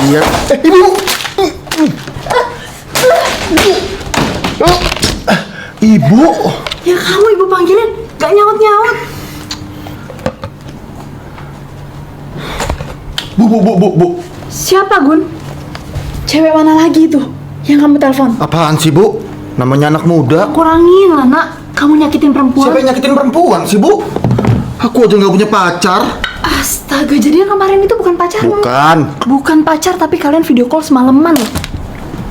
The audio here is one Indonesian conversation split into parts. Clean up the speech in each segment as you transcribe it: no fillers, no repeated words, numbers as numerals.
Iya. Ibu. Ibu. Ya kamu ibu panggilin, gak nyaut-nyaut. Bu. Siapa Gun? Cewek mana lagi itu yang kamu telepon? Apaan sih, Bu? Namanya anak muda. Kurangin lah nak, kamu nyakitin perempuan. Siapa yang nyakitin perempuan sih, Bu? Aku aja nggak punya pacar. Astaga, jadi yang kemarin itu bukan pacarmu. Bukan pacar, tapi kalian video call semalaman loh.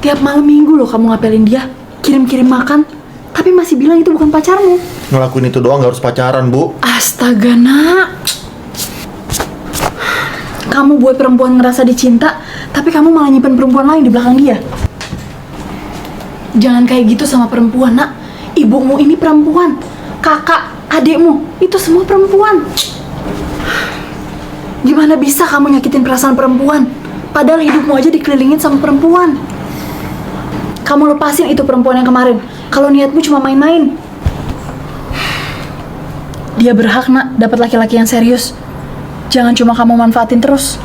Tiap malam minggu loh kamu ngapelin dia, kirim-kirim makan, tapi masih bilang itu bukan pacarmu. Ngelakuin itu doang nggak harus pacaran, Bu. Astaga nak, kamu buat perempuan ngerasa dicinta, tapi kamu malah nyimpen perempuan lain di belakang dia. Jangan kayak gitu sama perempuan nak. Ibumu ini perempuan, kakak, adikmu itu semua perempuan. Gimana bisa kamu nyakitin perasaan perempuan? Padahal hidupmu aja dikelilingin sama perempuan. Kamu lepasin itu perempuan yang kemarin. Kalau niatmu cuma main-main. Dia berhak nak dapat laki-laki yang serius. Jangan cuma kamu manfaatin terus.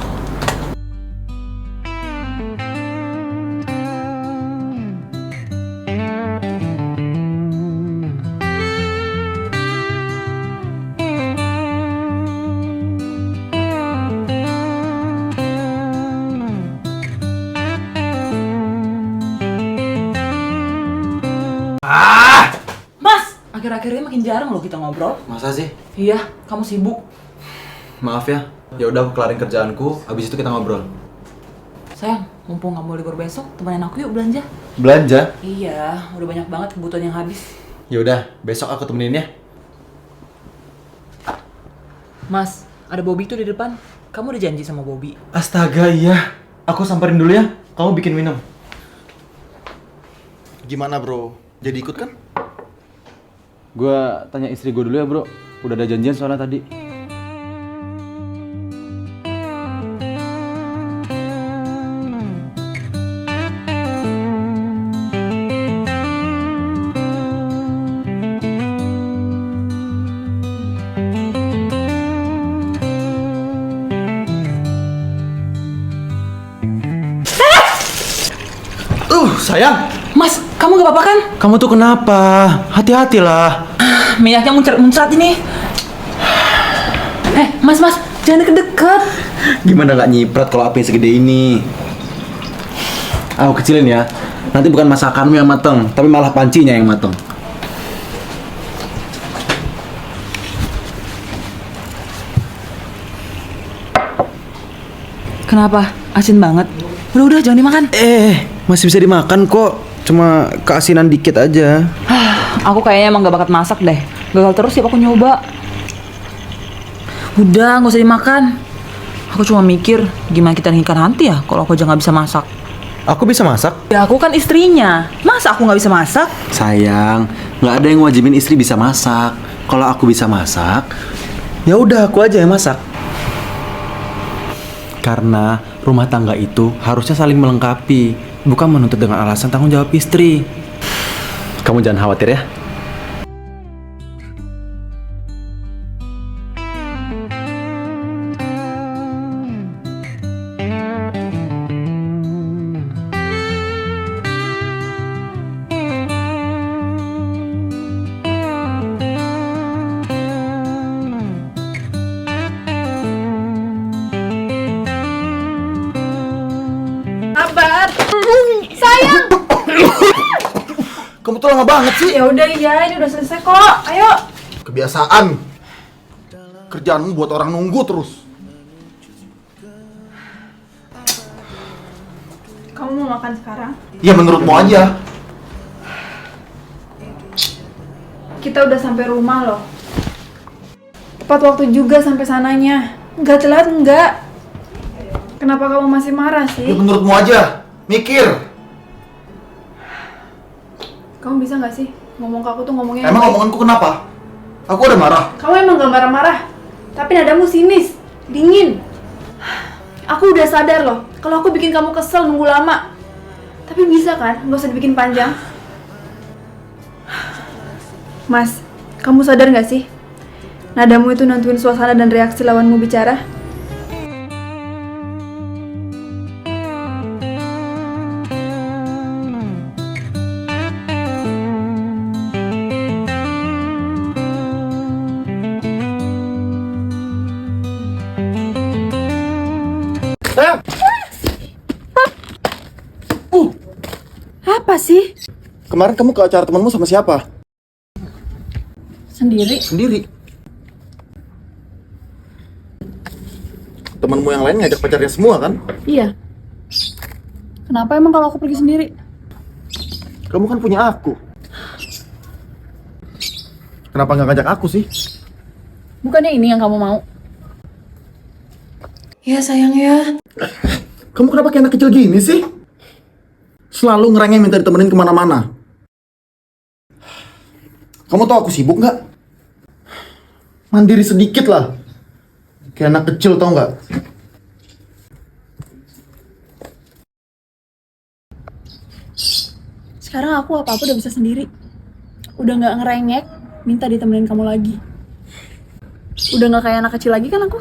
Mas, akhir-akhir ini makin jarang loh kita ngobrol. Masa sih? Iya, kamu sibuk. Maaf ya. Ya udah aku kelarin kerjaanku, habis itu kita ngobrol. Sayang, mumpung kamu libur besok, temenin aku yuk belanja. Belanja? Iya, udah banyak banget kebutuhan yang habis. Ya udah, besok aku temenin ya. Mas, ada Bobby tuh di depan. Kamu udah janji sama Bobby. Astaga, iya. Aku samperin dulu ya. Kamu bikin minum. Gimana, Bro? Jadi ikut kan? Gua tanya istri gue dulu ya, Bro. Udah ada janjian soalnya tadi. Sayang. Mas, kamu gak apa-apa kan? Kamu tuh kenapa? Hati-hatilah. Minyaknya muncrat ini. Mas, jangan deket-deket. Gimana nggak nyiprat kalau api segede ini? Aku kecilin ya. Nanti bukan masakanmu yang mateng, tapi malah pancinya yang mateng. Kenapa? Asin banget. Udah, jangan dimakan. Masih bisa dimakan kok. Cuma keasinan dikit aja. Aku kayaknya emang gak bakat masak deh. Gagal terus ya aku nyoba. Udah, gak usah dimakan. Aku cuma mikir, gimana kita nikahan nanti ya kalau aku aja gak bisa masak. Aku bisa masak? Ya aku kan istrinya. Masa aku gak bisa masak? Sayang, nggak ada yang wajibin istri bisa masak. Kalau aku bisa masak, ya udah aku aja yang masak. Karena rumah tangga itu harusnya saling melengkapi, bukan menuntut dengan alasan tanggung jawab istri. Kamu jangan khawatir ya. Sabar. Sayang. Kamu tuh lama banget sih. Ya udah iya, ini udah selesai kok. Ayo. Kebiasaan. Kerjaanmu buat orang nunggu terus. Kamu mau makan sekarang? Ya menurutmu aja. Kita udah sampai rumah loh. Tepat waktu juga sampai sananya. Nggak telat nggak. Kenapa kamu masih marah Ya sih? menurutmu aja. Mikir. Kamu bisa nggak sih ngomong ke aku tuh ngomongnya? Emang omonganku kenapa? Aku udah marah. Kamu emang gak marah-marah, tapi nadamu sinis, dingin. Aku udah sadar loh, kalau aku bikin kamu kesel nunggu lama. Tapi bisa kan, gak usah dibikin panjang. Mas, kamu sadar gak sih? Nadamu itu nentuin suasana dan reaksi lawanmu bicara. sih? Kemarin kamu ke acara temanmu sama siapa? Sendiri. Sendiri. Temanmu yang lain ngajak pacarnya semua kan? Iya. Kenapa emang kalau aku pergi sendiri? Kamu kan punya aku. Kenapa nggak ngajak aku sih? Bukannya ini yang kamu mau? Ya sayang ya. Kamu kenapa kayak anak kecil gini sih? Selalu ngerengek minta ditemenin kemana-mana. Kamu tahu aku sibuk nggak? Mandiri sedikit lah. Kayak anak kecil tau nggak? Sekarang aku apa-apa udah bisa sendiri. Udah nggak ngerengek, minta ditemenin kamu lagi. Udah nggak kayak anak kecil lagi kan aku?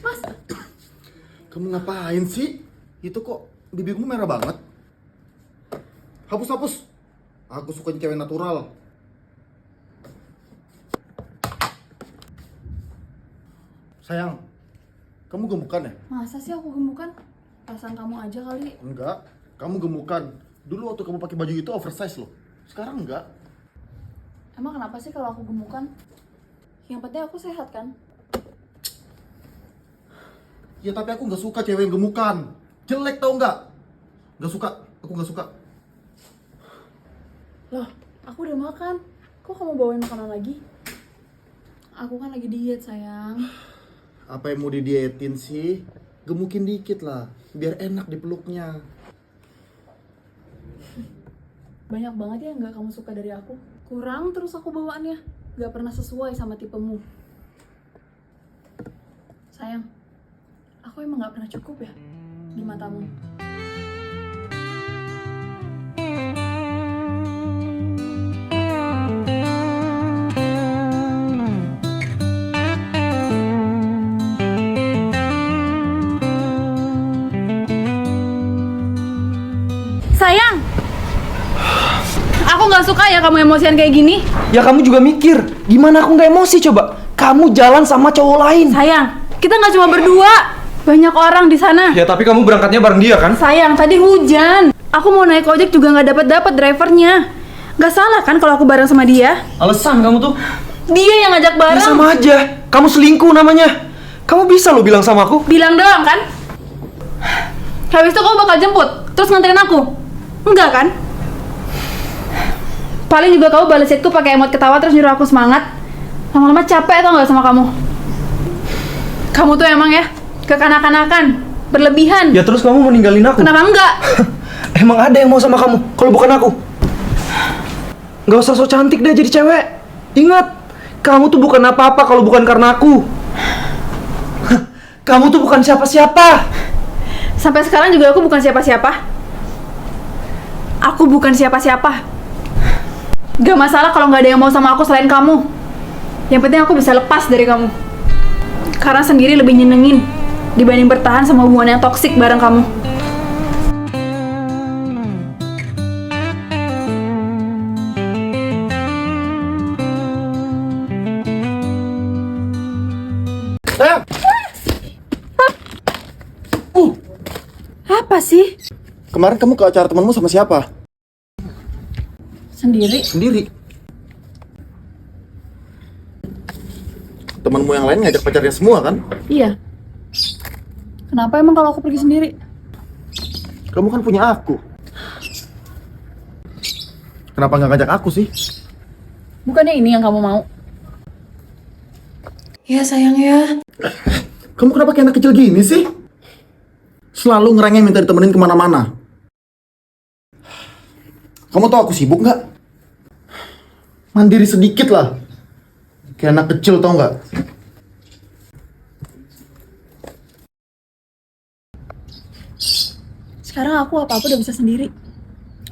Mas. Kamu ngapain sih? Itu kok bibirmu merah banget? Hapus. Aku suka cewek natural. Sayang, kamu gemukan ya? Masa sih aku gemukan? Perasaan kamu aja kali. Enggak, kamu gemukan. Dulu waktu kamu pakai baju itu oversize loh. Sekarang enggak. Emang kenapa sih kalau aku gemukan? Yang penting aku sehat kan? Ya tapi aku nggak suka cewek yang gemukan. Jelek tau nggak? Nggak suka. Aku nggak suka. Loh, aku udah makan. Kok kamu bawain makanan lagi? Aku kan lagi diet sayang. Apa yang mau didietin sih? Gemukin dikit lah, biar enak dipeluknya. Banyak banget ya yang gak kamu suka dari aku. Kurang terus aku bawaannya. Gak pernah sesuai sama tipemu. Sayang, aku emang gak pernah cukup ya di matamu. Sayang, aku nggak suka ya kamu emosian kayak gini. Ya kamu juga mikir, gimana aku nggak emosi coba? Kamu jalan sama cowok lain. Sayang, kita nggak cuma berdua, banyak orang di sana. Ya tapi kamu berangkatnya bareng dia kan? Sayang, tadi hujan. Aku mau naik ojek juga nggak dapat drivernya. Nggak salah kan kalau aku bareng sama dia? Alasan kamu tuh? Dia yang ngajak Ya bareng. sama aja, kamu selingkuh namanya. Kamu bisa lo bilang sama aku? Bilang doang kan? Habis itu kamu bakal jemput, terus nganterin aku? Enggak kan? Paling juga kamu balas chatku pakai emot ketawa terus nyuruh aku semangat. Lama-lama capek tau nggak sama kamu? Kamu tuh emang ya kekanak-kanakan, berlebihan. Ya terus kamu meninggalin aku? Kenapa enggak? Emang ada yang mau sama kamu, kalau bukan aku? Gak usah so cantik deh jadi cewek. Ingat, kamu tuh bukan apa-apa kalau bukan karena aku. Kamu tuh bukan siapa-siapa. Sampai sekarang juga aku bukan siapa-siapa. Aku bukan siapa-siapa. Gak masalah kalau nggak ada yang mau sama aku selain kamu. Yang penting aku bisa lepas dari kamu. Karena sendiri lebih nyenengin dibanding bertahan sama hubungan yang toksik bareng kamu. Sayang! Apa sih? Kemarin kamu ke acara temanmu sama siapa? Sendiri. Sendiri. Temanmu yang lain ngajak pacarnya semua kan? Iya. Kenapa emang kalau aku pergi sendiri? Kamu kan punya aku. Kenapa nggak ngajak aku sih? Bukannya ini yang kamu mau? Ya sayang ya. Kamu kenapa kayak anak kecil gini sih? Selalu ngerengek minta ditemenin kemana-mana. Kamu tahu aku sibuk nggak? Mandiri sedikit lah. Kayak anak kecil tau nggak? Sekarang aku apa-apa udah bisa sendiri.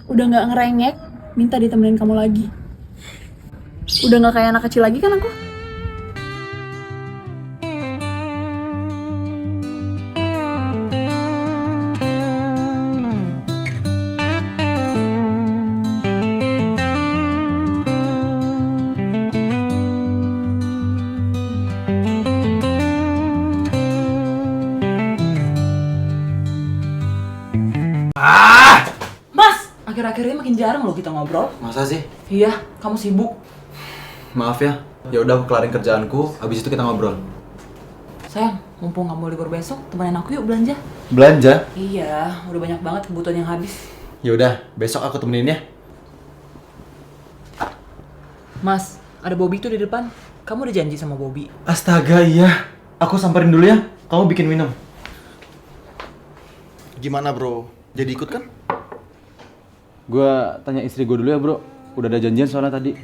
Udah nggak ngerengek, minta ditemenin kamu lagi. Udah gak kayak anak kecil lagi kan aku? Mas, akhir-akhir ini makin jarang loh kita ngobrol. Masa sih? Iya, kamu sibuk. Maaf ya. Ya udah aku kelarin kerjaanku, habis itu kita ngobrol. Sayang, mumpung kamu libur besok, temenin aku yuk belanja. Belanja? Iya, udah banyak banget kebutuhan yang habis. Ya udah, besok aku temenin ya. Mas, ada Bobby tuh di depan. Kamu udah janji sama Bobby. Astaga, iya. Aku samperin dulu ya. Kamu bikin minum. Gimana bro? Jadi ikut kan? Gua tanya istri gue dulu ya, bro. Udah ada janjian soalnya tadi.